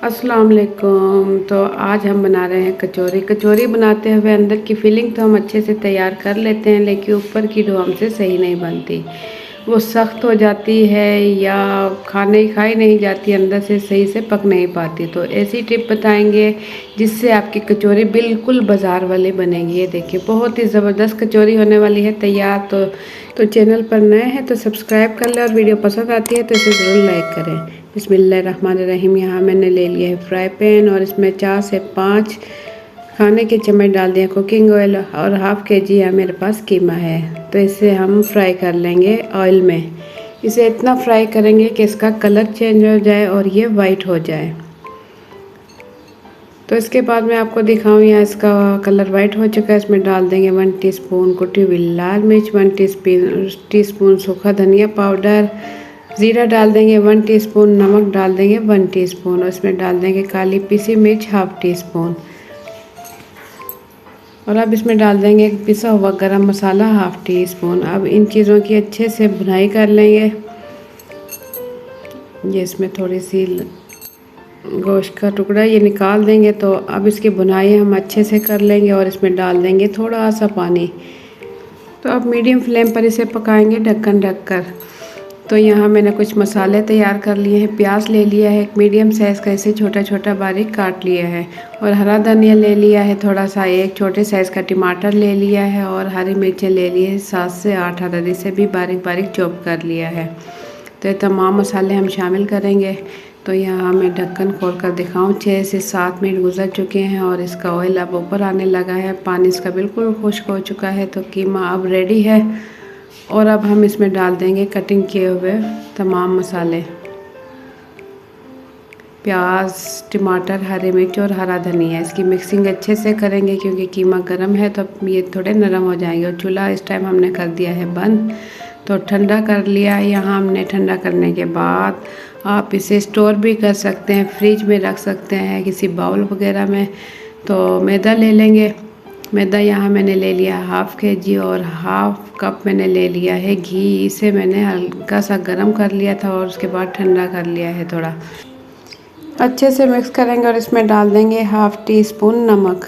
अस्सलाम वालेकुम। तो आज हम बना रहे हैं कचौरी। कचौरी बनाते हुए अंदर की फिलिंग तो हम अच्छे से तैयार कर लेते हैं, लेकिन ऊपर की डो हमसे सही नहीं बनती। वो सख्त हो जाती है या खाई नहीं जाती, अंदर से सही से पक नहीं पाती। तो ऐसी टिप बताएंगे जिससे आपकी कचौरी बिल्कुल बाज़ार वाली बनेगी। ये देखिए, बहुत ही ज़बरदस्त कचौरी होने वाली है तैयार। तो चैनल पर नए हैं तो सब्सक्राइब कर लें, और वीडियो पसंद आती है तो इसे ज़रूर लाइक करें। बिस्मिल्लाहिर्रहमानिर्रहीम। यहाँ मैंने ले लिया है फ्राई पैन, और इसमें 4 से 5 खाने के चम्मच डाल दिया कुकिंग ऑयल, और हाफ़ के जी यहाँ मेरे पास कीमा है। तो इसे हम फ्राई कर लेंगे ऑयल में। इसे इतना फ्राई करेंगे कि इसका कलर चेंज हो जाए और ये वाइट हो जाए। तो इसके बाद मैं आपको दिखाऊँ, यहाँ इसका कलर वाइट हो चुका है। इसमें डाल देंगे 1 टीस्पून कुटी हुई लाल मिर्च, 1 टीस्पून सूखा धनिया पाउडर, ज़ीरा डाल देंगे 1 टीस्पून, नमक डाल देंगे 1 टीस्पून, और इसमें डाल देंगे काली पीसी मिर्च हाफ़ टीस्पून। और अब इसमें डाल देंगे एक पिसा हुआ गरम मसाला हाफ़ टीस्पून। अब इन चीज़ों की अच्छे से भुनाई कर लेंगे। ये इसमें थोड़ी सी गोश्त का टुकड़ा ये निकाल देंगे। तो अब इसकी भुनाई हम अच्छे से कर लेंगे, और इसमें डाल देंगे थोड़ा सा पानी। तो अब मीडियम फ्लेम पर इसे पकाएंगे ढक्कन ढककर। तो यहाँ मैंने कुछ मसाले तैयार कर लिए हैं। प्याज ले लिया है एक मीडियम साइज़ का, इसे छोटा छोटा बारीक काट लिया है। और हरा धनिया ले लिया है थोड़ा सा, एक छोटे साइज़ का टमाटर ले लिया है, और हरी मिर्चें ले लिए हैं 7 से 8 अदद, इसे भी बारीक बारीक चॉप कर लिया है। तो ये तमाम मसाले हम शामिल करेंगे। तो यहाँ मैं ढक्कन खोल कर दिखाऊँ, 6 से 7 मिनट गुजर चुके हैं, और इसका ऑयल अब ऊपर आने लगा है, पानी इसका बिल्कुल खुश्क हो चुका है। तो कीमा अब रेडी है। और अब हम इसमें डाल देंगे कटिंग किए हुए तमाम मसाले, प्याज, टमाटर, हरी मिर्च और हरा धनिया। इसकी मिक्सिंग अच्छे से करेंगे क्योंकि कीमा गर्म है तो ये थोड़े नरम हो जाएंगे। और चूल्हा इस टाइम हमने कर दिया है बंद। तो ठंडा कर लिया यहाँ हमने। ठंडा करने के बाद आप इसे स्टोर भी कर सकते हैं, फ्रिज में रख सकते हैं किसी बाउल वगैरह में। तो मैदा ले लेंगे। मैदा यहाँ मैंने ले लिया हाफ़ के जी, और हाफ़ कप मैंने ले लिया है घी। इसे मैंने हल्का सा गर्म कर लिया था और उसके बाद ठंडा कर लिया है थोड़ा। अच्छे से मिक्स करेंगे, और इसमें डाल देंगे हाफ़ टी स्पून नमक।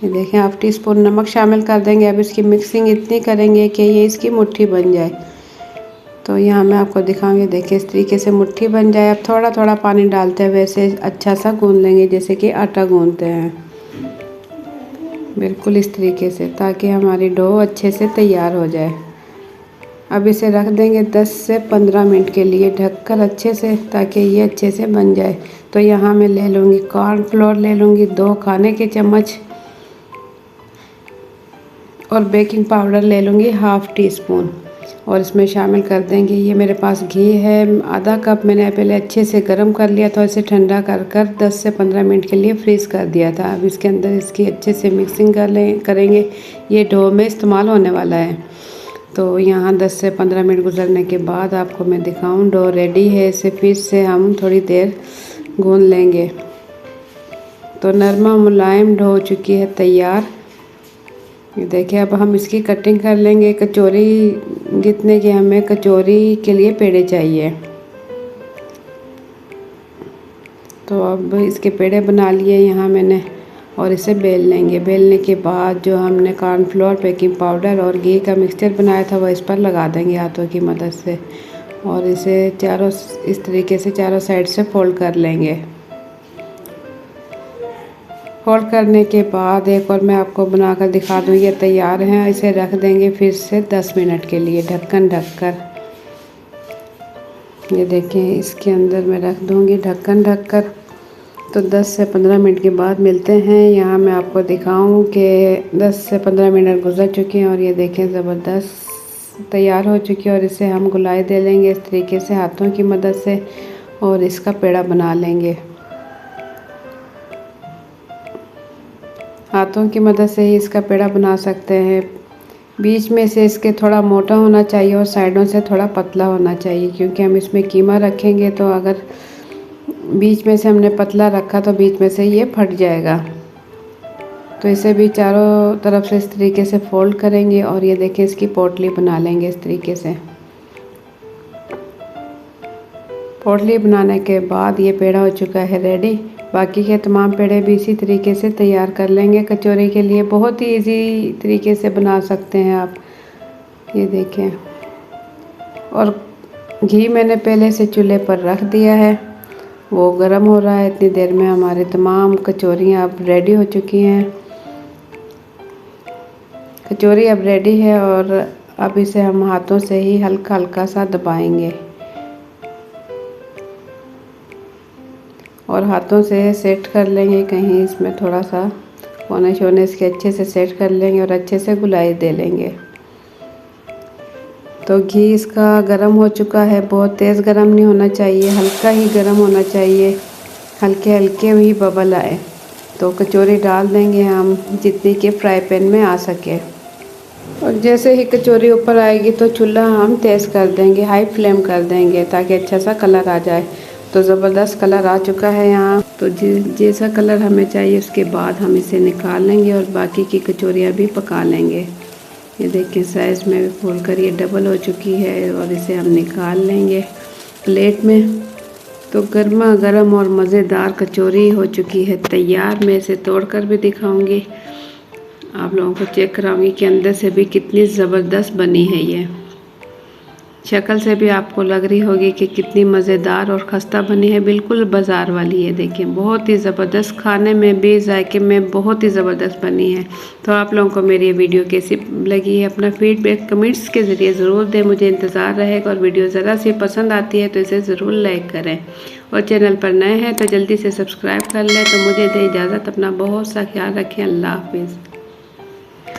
ये देखें, हाफ़ टी स्पून नमक शामिल कर देंगे। अब इसकी मिक्सिंग इतनी करेंगे कि ये इसकी मुट्ठी बन जाए। तो यहाँ मैं आपको दिखाऊंगी, देखिए इस तरीके से मुट्ठी बन जाए। अब थोड़ा थोड़ा पानी डालते हुए इसे अच्छा सा गूंद लेंगे, जैसे कि आटा गूंदते हैं, बिल्कुल इस तरीके से, ताकि हमारी डो अच्छे से तैयार हो जाए। अब इसे रख देंगे 10 से 15 मिनट के लिए ढककर अच्छे से, ताकि ये अच्छे से बन जाए। तो यहाँ मैं ले लूँगी कॉर्नफ्लोर, ले लूँगी 2 खाने के चम्मच, और बेकिंग पाउडर ले लूँगी हाफ़ टी स्पून, और इसमें शामिल कर देंगे, ये मेरे पास घी है आधा कप। मैंने पहले अच्छे से गर्म कर लिया था, इसे ठंडा कर 10 से 15 मिनट के लिए फ्रीज़ कर दिया था। अब इसके अंदर इसकी अच्छे से मिक्सिंग करेंगे। ये डो में इस्तेमाल होने वाला है। तो यहाँ 10 से 15 मिनट गुजरने के बाद आपको मैं दिखाऊं, डो रेडी है। इसे फिर से हम थोड़ी देर गूंद लेंगे। तो नरमा मुलायम डो हो चुकी है तैयार। ये देखिए, अब हम इसकी कटिंग कर लेंगे कचौरी जितने की हमें कचौरी के लिए पेड़े चाहिए। तो अब इसके पेड़े बना लिए यहाँ मैंने, और इसे बेल लेंगे। बेलने के बाद जो हमने कॉर्नफ्लोर, बेकिंग पाउडर और घी का मिक्सचर बनाया था वो इस पर लगा देंगे हाथों की मदद से, और इसे चारों इस तरीके से चारों साइड से फोल्ड कर लेंगे। फोल्ड करने के बाद एक और मैं आपको बनाकर दिखा दूँ, ये तैयार हैं। इसे रख देंगे फिर से 10 मिनट के लिए ढक्कन ढककर। ये देखें, इसके अंदर मैं रख दूँगी ढक्कन ढककर। तो 10 से 15 मिनट के बाद मिलते हैं। यहाँ मैं आपको दिखाऊं कि 10 से 15 मिनट गुजर चुके हैं, और ये देखें ज़बरदस्त तैयार हो चुकी है। और इसे हम गुलाई दे लेंगे इस तरीके से हाथों की मदद से, और इसका पेड़ा बना लेंगे। हाथों की मदद से ही इसका पेड़ा बना सकते हैं। बीच में से इसके थोड़ा मोटा होना चाहिए और साइडों से थोड़ा पतला होना चाहिए, क्योंकि हम इसमें कीमा रखेंगे। तो अगर बीच में से हमने पतला रखा तो बीच में से ये फट जाएगा। तो इसे भी चारों तरफ से इस तरीके से फोल्ड करेंगे, और ये देखें इसकी पोटली बना लेंगे इस तरीके से। पोटली बनाने के बाद ये पेड़ा हो चुका है रेडी। बाकी के तमाम पेड़े भी इसी तरीके से तैयार कर लेंगे कचौरी के लिए। बहुत ही इजी तरीके से बना सकते हैं आप, ये देखें। और घी मैंने पहले से चूल्हे पर रख दिया है, वो गर्म हो रहा है। इतनी देर में हमारी तमाम कचौरियाँ अब रेडी हो चुकी हैं। कचौरी अब रेडी है और अब इसे हम हाथों से ही हल्का हल्का सा दबाएंगे और हाथों से सेट कर लेंगे। कहीं इसमें थोड़ा सा कोने शोने इसके अच्छे से सेट कर लेंगे और अच्छे से गुलाई दे लेंगे। तो घी इसका गरम हो चुका है, बहुत तेज़ गरम नहीं होना चाहिए, हल्का ही गरम होना चाहिए, हल्के हल्के ही बबल आए। तो कचौरी डाल देंगे हम जितनी कि फ्राई पैन में आ सके। और जैसे ही कचौरी ऊपर आएगी तो चूल्हा हम तेज़ कर देंगे, हाई फ्लेम कर देंगे ताकि अच्छा सा कलर आ जाए। तो ज़बरदस्त कलर आ चुका है यहाँ। तो जैसा कलर हमें चाहिए उसके बाद हम इसे निकाल लेंगे और बाकी की कचौरियाँ भी पका लेंगे। ये देखिए साइज़ में भी खोल कर ये डबल हो चुकी है और इसे हम निकाल लेंगे प्लेट में। तो गर्मा गर्म और मज़ेदार कचौरी हो चुकी है तैयार। मैं इसे तोड़कर भी दिखाऊंगी, आप लोगों को चेक कराऊंगी कि अंदर से भी कितनी ज़बरदस्त बनी है। ये शक्ल से भी आपको लग रही होगी कि कितनी मज़ेदार और खस्ता बनी है, बिल्कुल बाज़ार वाली है। देखिए बहुत ही ज़बरदस्त, खाने में भी जायके में बहुत ही ज़बरदस्त बनी है। तो आप लोगों को मेरी ये वीडियो कैसी लगी है अपना फीडबैक कमेंट्स के ज़रिए ज़रूर दें, मुझे इंतज़ार रहेगा। और वीडियो ज़रा सी पसंद आती है तो इसे ज़रूर लाइक करें और चैनल पर नए हैं तो जल्दी से सब्सक्राइब कर लें। तो मुझे दें इजाज़त, अपना बहुत सा ख्याल रखें। अल्लाह हाफिज़।